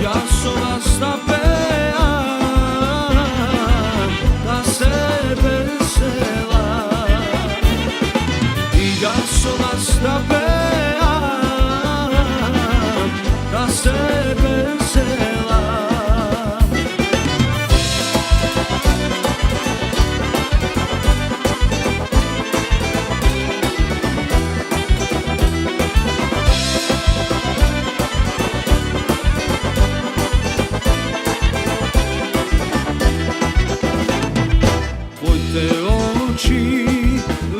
gasova stapeam, da se vesela. I gasova stapeam, da se vesela. Tvojte oči,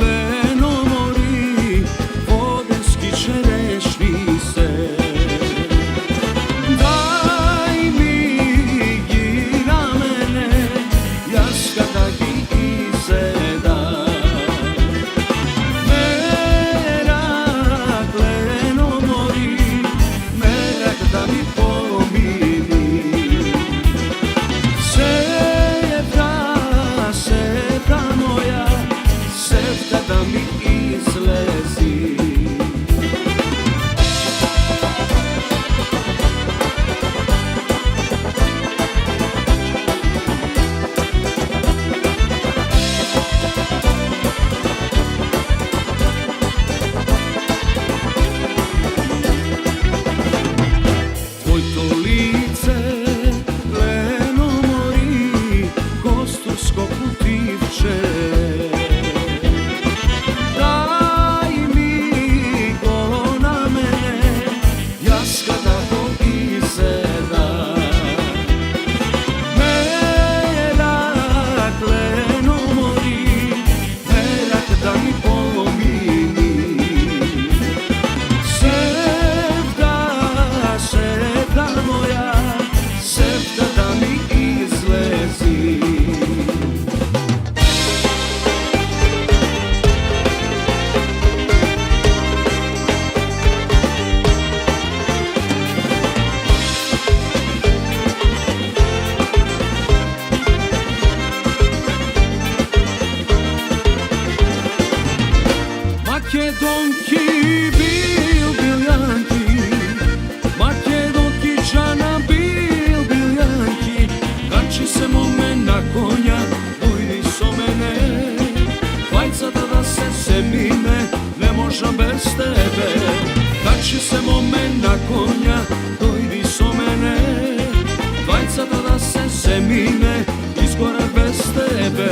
leno mori, vodenski čerešnice. Daj mi gira mene, jaska da gi izeda. Merak leno mori, merak da mi pomini. Sevda moja, sevda da mi izlezi. Tvojto lice, leno mori, kostursko putivče. Daj mi go na mene, jaska da go izeda. Merak leno mori, merak da mi pomini. Sevda, sevda moja, sevda da mi izlezi. Makedonki, biljanki, Makedonki, džana, biljanki, kači se mome na konja, ujdi so mene, vajca da se semine, ne možem bez tebe. Kači se mome na konja, dojdi so mene, vajca da se semine, izgore bez tebe.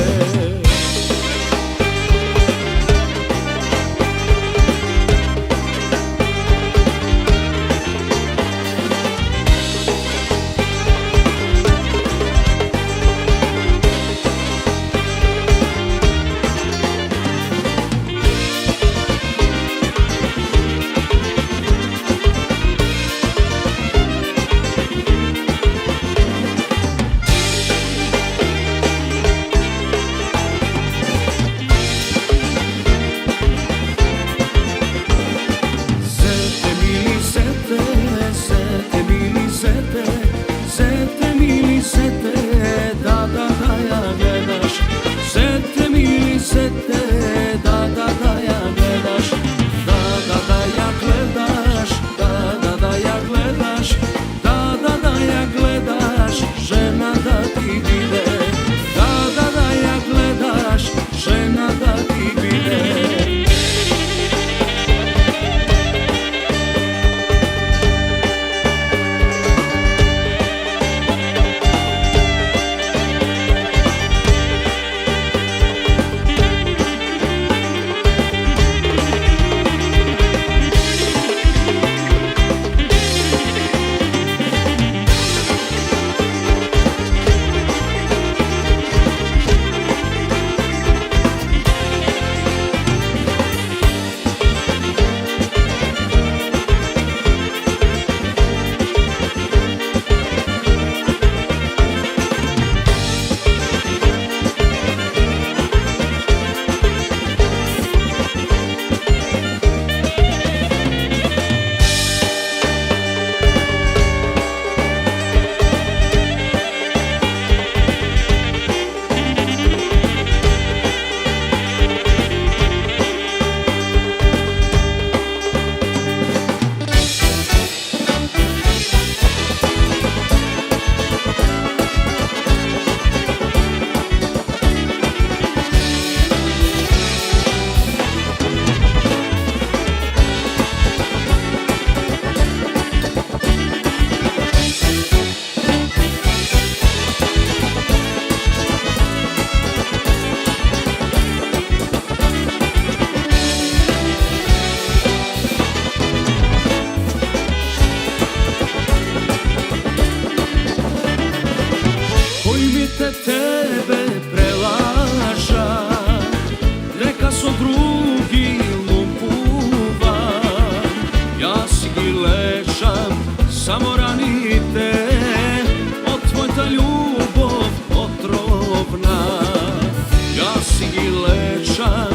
i lečan,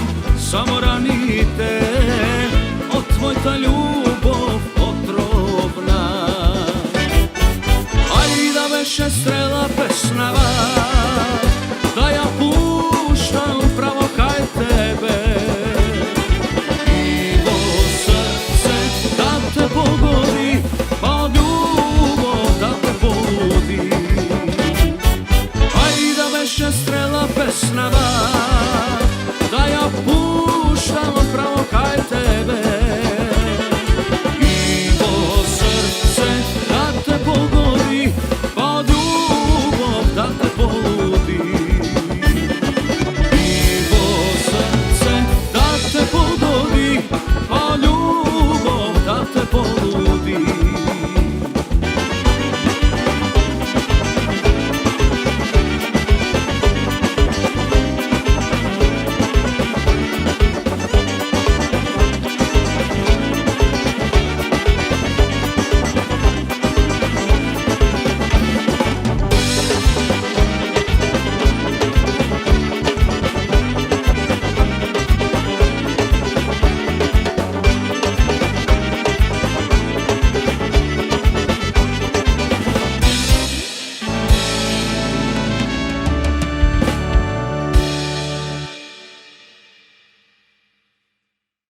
samo ranite, od tvojta ljubov otrovna. Aj da veše strela pesnava,